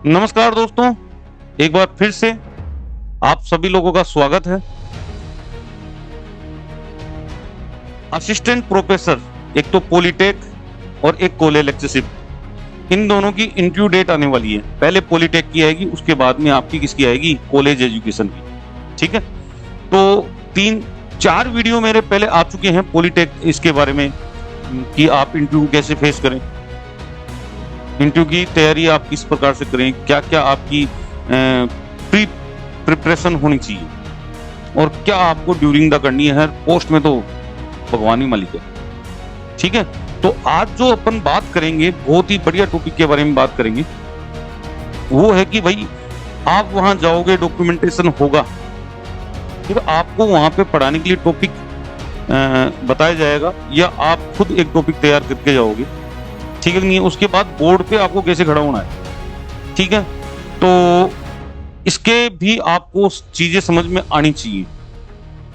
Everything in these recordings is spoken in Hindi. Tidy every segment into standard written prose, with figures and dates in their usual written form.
नमस्कार दोस्तों, एक बार फिर से आप सभी लोगों का स्वागत है। असिस्टेंट प्रोफेसर, एक तो पॉलिटेक और एक कॉलेज लेक्चरशिप, इन दोनों की इंटरव्यू डेट आने वाली है। पहले पॉलिटेक की आएगी, उसके बाद में आपकी किसकी आएगी, कॉलेज एजुकेशन की। ठीक है, तो 3-4 वीडियो मेरे पहले आ चुके हैं पॉलिटेक इसके बारे में कि आप इंटरव्यू कैसे फेस करें, इंटरव्यू की तैयारी आप किस प्रकार से करें, क्या क्या आपकी प्रिपरेशन होनी चाहिए और क्या आपको ड्यूरिंग द करनी है। पोस्ट में तो भगवान ही मालिक है। ठीक है, तो आज जो अपन बात करेंगे, बहुत ही बढ़िया टॉपिक के बारे में बात करेंगे। वो है कि भाई आप वहां जाओगे, डॉक्यूमेंटेशन होगा, फिर आपको वहां पे पढ़ाने के लिए टॉपिक बताया जाएगा या आप खुद एक टॉपिक तैयार करके जाओगे। ठीक है नहीं है, उसके बाद बोर्ड पे आपको कैसे खड़ा होना है। ठीक है, तो इसके भी आपको चीजें समझ में आनी चाहिए,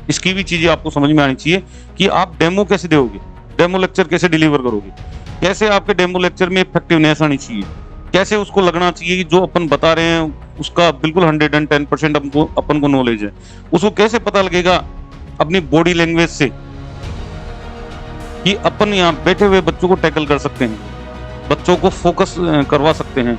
इसकी भी चीजें आपको समझ में आनी चाहिए कि आप डेमो कैसे दोगे, डेमो लेक्चर कैसे डिलीवर करोगे, कैसे आपके डेमो लेक्चर में इफेक्टिवनेस आनी चाहिए, कैसे उसको लगना चाहिए कि जो अपन बता रहे हैं उसका बिल्कुल 110% अपन को नॉलेज है। उसको कैसे पता लगेगा अपनी बॉडी लैंग्वेज से कि अपन यहाँ बैठे हुए बच्चों को टैकल कर सकते हैं, बच्चों को फोकस करवा सकते हैं,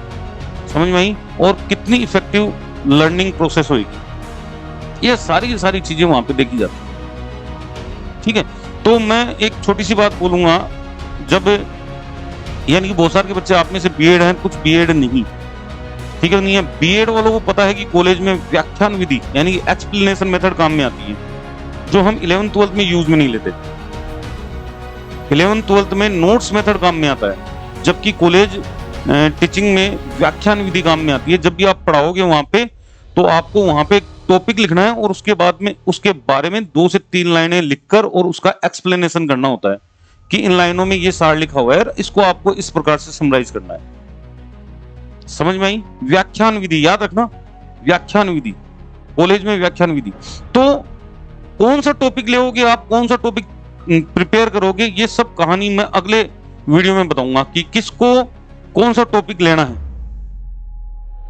समझ में आई, और कितनी इफेक्टिव लर्निंग प्रोसेस होगी। ये सारी चीजें वहां पे देखी जाती है। ठीक है, तो मैं एक छोटी सी बात बोलूंगा, जब यानी कि बहुत सारे बच्चे आप में से बीएड हैं, कुछ बीएड नहीं। ठीक है नहीं है, बीएड वालों को पता है कि कॉलेज में व्याख्यान विधि यानी कि एक्सप्लेनेशन मेथड काम में आती है, जो हम 11th-12th में यूज में नहीं लेते। 11th-12th में नोट्स मेथड काम में आता है, जबकि कॉलेज टीचिंग में व्याख्यान विधि काम में आती है। जब भी आप पढ़ाओगे वहां पे, तो आपको वहां पे टॉपिक लिखना है और उसके बाद में उसके बारे में 2 से 3 लाइनें लिखकर और उसका एक्सप्लेनेशन करना होता है कि इन लाइनों में ये सार लिखा हुआ है, इसको आपको इस प्रकार से समराइज करना है। समझ में आई? व्याख्यान विधि याद रखना, व्याख्यान विधि, कॉलेज में व्याख्यान विधि। तो कौन सा टॉपिक लोगे आप, कौन सा टॉपिक प्रिपेयर करोगे, ये सब कहानी मैं अगले वीडियो में बताऊंगा कि किसको कौन सा टॉपिक लेना है।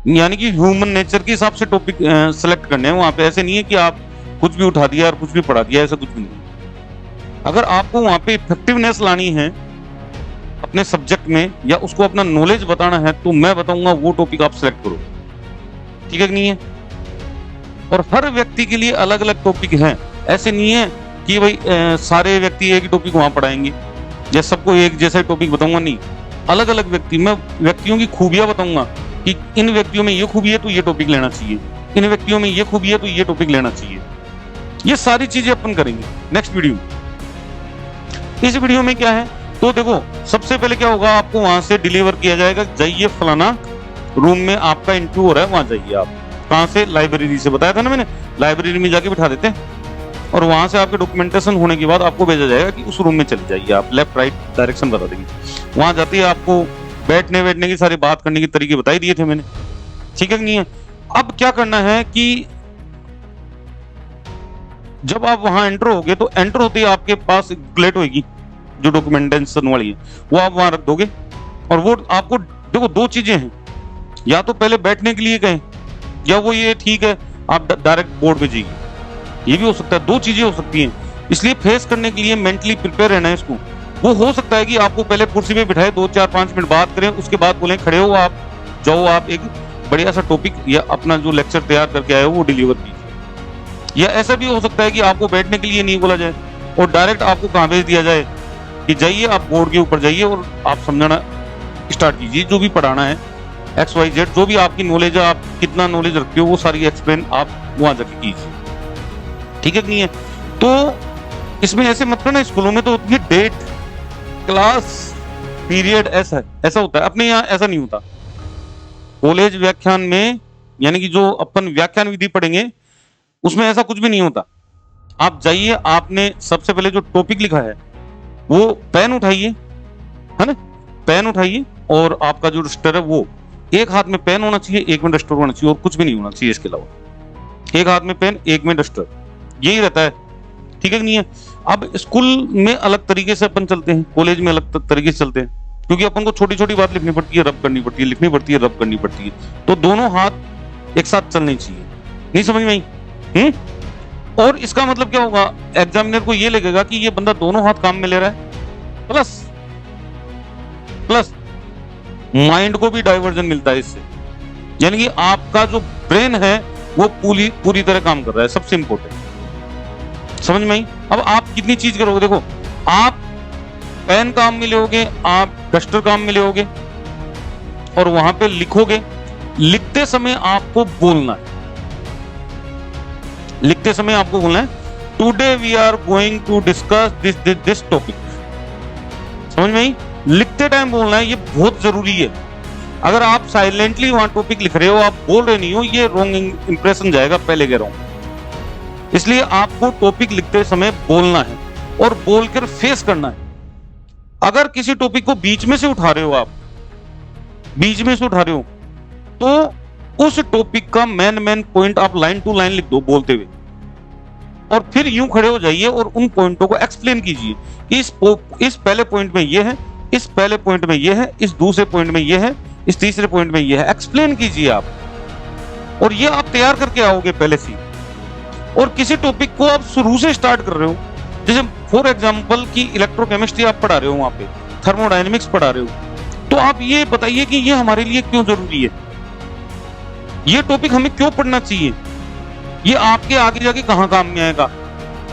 यानी कि ह्यूमन नेचर के हिसाब से टॉपिक सेलेक्ट करने हैं वहां पे। ऐसे नहीं है कि आप कुछ भी उठा दिया और कुछ भी पढ़ा दिया, ऐसा कुछ भी नहीं। अगर आपको वहां पे इफेक्टिवनेस लानी है अपने सब्जेक्ट में या उसको अपना नॉलेज बताना है, तो मैं बताऊंगा वो टॉपिक आप सेलेक्ट करो। ठीक है नहीं है, और हर व्यक्ति के लिए अलग अलग टॉपिक हैं। ऐसे नहीं है कि भाई सारे व्यक्ति एक ही टॉपिक वहां पढ़ाएंगे या सबको एक जैसा टॉपिक बताऊंगा, नहीं। अलग अलग व्यक्ति, मैं व्यक्तियों की खूबियां बताऊंगा कि इन व्यक्तियों में ये खूबी है तो ये टॉपिक लेना चाहिए, इन व्यक्तियों में ये खूबी है तो ये टॉपिक लेना चाहिए। ये सारी चीजें अपन करेंगे नेक्स्ट वीडियो में। इस वीडियो में क्या है, तो देखो सबसे पहले क्या होगा, आपको वहां से डिलीवर किया जाएगा, जाइए फलाना रूम में आपका इंटरव्यू हो रहा है, वहां जाइए। आप कहां से, लाइब्रेरी से, बताया था ना मैंने, लाइब्रेरी में जाके बिठा देते हैं और वहां से आपके डॉक्यूमेंटेशन होने के बाद आपको भेजा जाएगा कि उस रूम में चले जाइए। आप लेफ्ट राइट डायरेक्शन बता देंगे, वहां जाते ही आपको बैठने की सारी बात करने के तरीके बताई दिए थे मैंने। ठीक है नहीं है, अब क्या करना है कि जब आप वहां एंटर होगे तो एंटर होते ही आपके पास एक प्लेट होगी जो डॉक्यूमेंटेशन वाली है, वो आप वहां रख दोगे। और वो आपको देखो 2 चीजें हैं, या तो पहले बैठने के लिए कहें या वो ये ठीक है आप डायरेक्ट बोर्ड पे जाइए, ये भी हो सकता है। 2 चीजें हो सकती हैं, इसलिए फेस करने के लिए मेंटली प्रिपेयर रहना है इसको। वो हो सकता है कि आपको पहले कुर्सी पे बिठाए, 2-4-5 मिनट बात करें, उसके बाद बोले खड़े हो आप, जाओ आप एक बढ़िया सा टॉपिक या अपना जो लेक्चर तैयार करके आए हो वो डिलीवर कीजिए। या ऐसा भी हो सकता है कि आपको बैठने के लिए नहीं बोला जाए और डायरेक्ट आपको कहाँ भेज दिया जाए कि जाइए आप बोर्ड के ऊपर जाइए और आप समझाना स्टार्ट कीजिए, जो भी पढ़ाना है XYZ, जो भी आपकी नॉलेज है, आप कितना नॉलेज रखते हो वो सारी एक्सप्लेन आप वहां जाके कीजिए। ठीक है नहीं है, तो इसमें ऐसे मत करना, स्कूलों में तो होती है डेट, क्लास, पीरियड, ऐसा होता है। अपने यहाँ ऐसा नहीं होता। कॉलेज व्याख्यान में यानी कि जो अपन व्याख्यान विधि पढ़ेंगे उसमें ऐसा कुछ भी नहीं होता। आप जाइए, आपने सबसे पहले जो टॉपिक लिखा है वो पेन उठाइए, है ना, पेन उठाइए और आपका जो रजिस्टर है वो एक हाथ में पेन होना चाहिए, एक में डस्टर होना चाहिए और कुछ भी नहीं होना चाहिए इसके अलावा। एक हाथ में पेन, एक में डस्टर, यही रहता है। ठीक है नहीं है, अब स्कूल में अलग तरीके से अपन चलते हैं, कॉलेज में अलग तरीके से चलते हैं। क्योंकि अपन को छोटी छोटी बात लिखनी पड़ती है, रब करनी पड़ती है, लिखनी पड़ती है, रब करनी पड़ती है। तो दोनों हाथ एक साथ चलने चाहिए। नहीं समझ में आई? और इसका मतलब क्या होगा, एग्जामिनर को ये लगेगा कि ये बंदा दोनों हाथ काम में ले रहा है, प्लस प्लस माइंड को भी डाइवर्जन मिलता है इससे, यानी कि आपका जो ब्रेन है वो पूरी तरह काम कर रहा है। सबसे इंपॉर्टेंट, समझ में आई? अब आप कितनी चीज करोगे, देखो आप पेन काम में लोगे, आप डस्टर काम में लोगे और वहां पे लिखोगे। लिखते समय आपको बोलना है, लिखते समय आपको बोलना है today we are going to discuss this topic. समझ में आई? लिखते टाइम बोलना है, ये बहुत जरूरी है। अगर आप साइलेंटली वहां टॉपिक लिख रहे हो, आप बोल रहे नहीं हो, ये रॉन्ग इंप्रेशन जाएगा, पहले कह रहा हूं। इसलिए आपको टॉपिक लिखते समय बोलना है और बोलकर फेस करना है। अगर किसी टॉपिक को बीच में से उठा रहे हो, आप बीच में से उठा रहे हो, तो उस टॉपिक का मेन पॉइंट आप लाइन टू लाइन लिख दो बोलते हुए, और फिर यूं खड़े हो जाइए और उन पॉइंटों को एक्सप्लेन कीजिए। इस पहले पॉइंट में ये है, इस पहले पॉइंट में ये है, इस दूसरे पॉइंट में ये है, इस तीसरे पॉइंट में ये है। एक्सप्लेन कीजिए आप, और ये आप तैयार करके आओगे पहले से। और किसी टॉपिक को आप शुरू से स्टार्ट कर रहे हो, जैसे फॉर एग्जांपल कि इलेक्ट्रोकेमिस्ट्री आप पढ़ा रहे हो, वहां पे थर्मोडायनेमिक्स पढ़ा रहे हो, तो आप ये बताइए कि ये हमारे लिए क्यों जरूरी है, ये टॉपिक हमें क्यों पढ़ना चाहिए, ये आपके आगे जाके कहां काम में आएगा,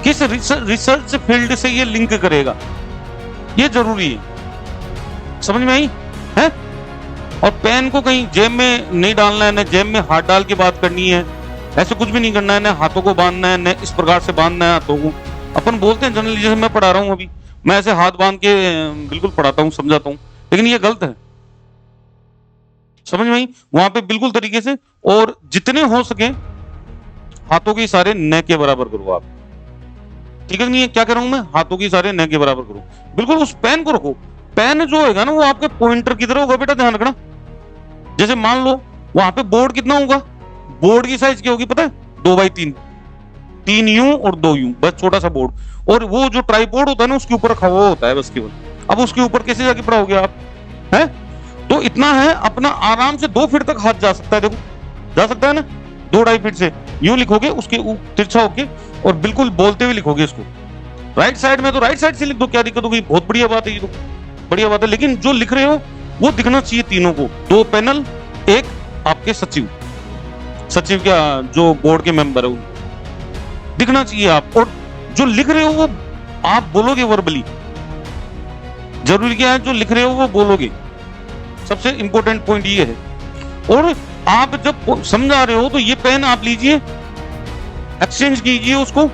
किस रिसर्च फील्ड से ये लिंक करेगा, ये जरूरी है। समझ में आई है? और पेन को कहीं जेब में नहीं डालना है, न जेब में हाथ डाल के बात करनी है, ऐसे कुछ भी नहीं करना है, न हाथों को बांधना है, न इस प्रकार से बांधना है हाथों को। अपन बोलते हैं जनरली, जैसे मैं पढ़ा रहा हूं अभी, मैं ऐसे हाथ बांध के बिल्कुल पढ़ाता हूं, समझाता हूं, लेकिन ये गलत है। समझ में आई? वहां पे बिल्कुल तरीके से, और जितने हो सके हाथों के इशारे न के बराबर करो आप। ठीक है? नहीं है क्या कह रहा हूं मैं? हाथों के इशारे न के बराबर करो, बिल्कुल उस पेन को रखो। पेन जो होगा ना, वो आपके पॉइंटर की तरह होगा, बेटा ध्यान रखना। जैसे मान लो वहां पे बोर्ड कितना होगा, बोर्ड की साइज क्या होगी पता है? 2x3, 3 यूं और 2 यूं, बस छोटा सा बोर्ड। और वो जो ट्राइपॉड होता है ना, उसके ऊपर रखा हुआ होता है बस केवल। अब उसके ऊपर कैसे जाके पढ़ाओगे आप? है तो इतना है, अपना आराम से 2 फीट तक हाथ जा सकता है, देखो जा सकता है ना, 2-2.5 फीट से। यूं लिखोगे उसके तिरछा होके, और बिल्कुल बोलते हुए लिखोगे इसको। राइट साइड में तो राइट साइड से लिख दो, क्या दिक्कत होगी? बहुत बढ़िया बात है, ये तो बढ़िया बात है। लेकिन जो लिख रहे हो वो दिखना चाहिए तीनों को, 2 पैनल, एक आपके सचिव क्या जो बोर्ड के मेंबर है, वो दिखना चाहिए आप। और जो लिख रहे हो वो आप बोलोगे वर्बली, जरूरी क्या है? जो लिख रहे हो वो बोलोगे, सबसे इंपॉर्टेंट पॉइंट ये है। और आप जब समझा रहे हो तो ये पेन आप लीजिए, एक्सचेंज कीजिए उसको,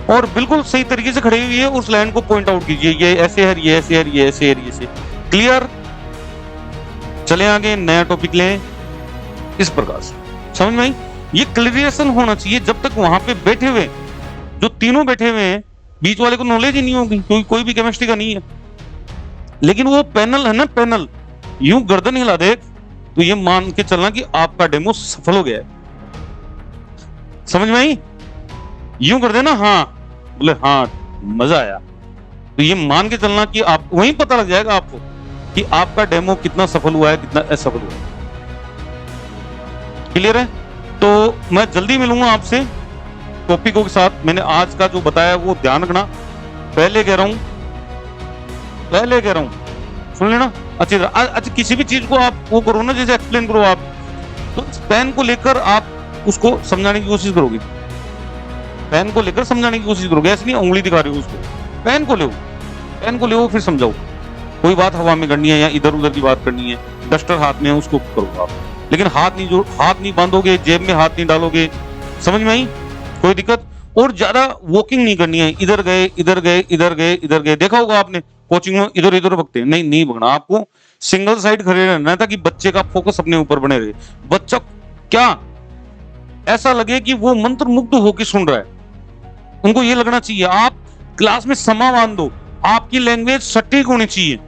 और बिल्कुल सही तरीके से खड़े हुए उस लाइन को पॉइंट आउट कीजिए, ये ऐसे है, ये ऐसे है, ये ऐसे है, ये ऐसे। क्लियर? चले आगे, नया टॉपिक लें इस प्रकार से। समझ में आई? ये क्लियरेशन होना चाहिए। जब तक वहां पे बैठे हुए, जो तीनों बैठे हुए हैं, बीच वाले को नॉलेज ही नहीं होगी, क्योंकि कोई भी केमिस्ट्री का नहीं है। लेकिन वो पैनल है ना, पैनल यूं गर्दन हिला दे तो ये मान के चलना कि आपका डेमो सफल हो गया है। समझ में आई? यूं कर देना, हाँ बोले हाँ मजा आया, तो ये मान के चलना कि आप, वहीं पता लग जाएगा आपको कि आपका डेमो कितना सफल हुआ है, कितना असफल हुआ है। क्लियर है? तो मैं जल्दी मिलूंगा आपसे टॉपिकों के साथ। मैंने आज का जो बताया वो ध्यान रखना, पहले कह रहा हूं, सुन लेना अच्छी तरह। अच्छा, किसी भी चीज को आप वो करो ना, जैसे एक्सप्लेन करो आप, तो पेन को लेकर आप उसको समझाने की कोशिश करोगे, पेन को लेकर समझाने की कोशिश करोगे, ऐसे नहीं उंगली दिखा रहे हो उसको। पेन को ले फिर समझाओ। कोई बात हवा में करनी है या इधर उधर की बात करनी है, डस्टर हाथ में है उसको करो आप, लेकिन हाथ नहीं बांधोगे, जेब में हाथ नहीं डालोगे। समझ में आई? कोई दिक्कत? और ज्यादा वॉकिंग नहीं करनी है, इधर गए। देखा होगा आपने कोचिंग में, इधर भगते हैं, नहीं भगना। आपको सिंगल साइड खड़े रहना है ताकि बच्चे का फोकस अपने ऊपर बने रहे। बच्चा क्या ऐसा लगे कि वो मंत्र मुग्ध होकर सुन रहा है, उनको ये लगना चाहिए। आप क्लास में समा बांध दो, आपकी लैंग्वेज सटीक होनी चाहिए।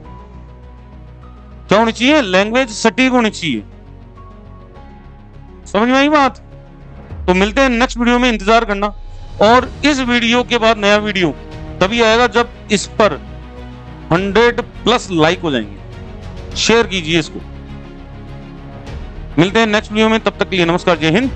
क्या होनी चाहिए? लैंग्वेज सटीक होनी चाहिए। समझ में आई बात? तो मिलते हैं नेक्स्ट वीडियो में, इंतजार करना। और इस वीडियो के बाद नया वीडियो तभी आएगा जब इस पर 100+ लाइक हो जाएंगे। शेयर कीजिए इसको। मिलते हैं नेक्स्ट वीडियो में, तब तक के लिए नमस्कार, जय हिंद।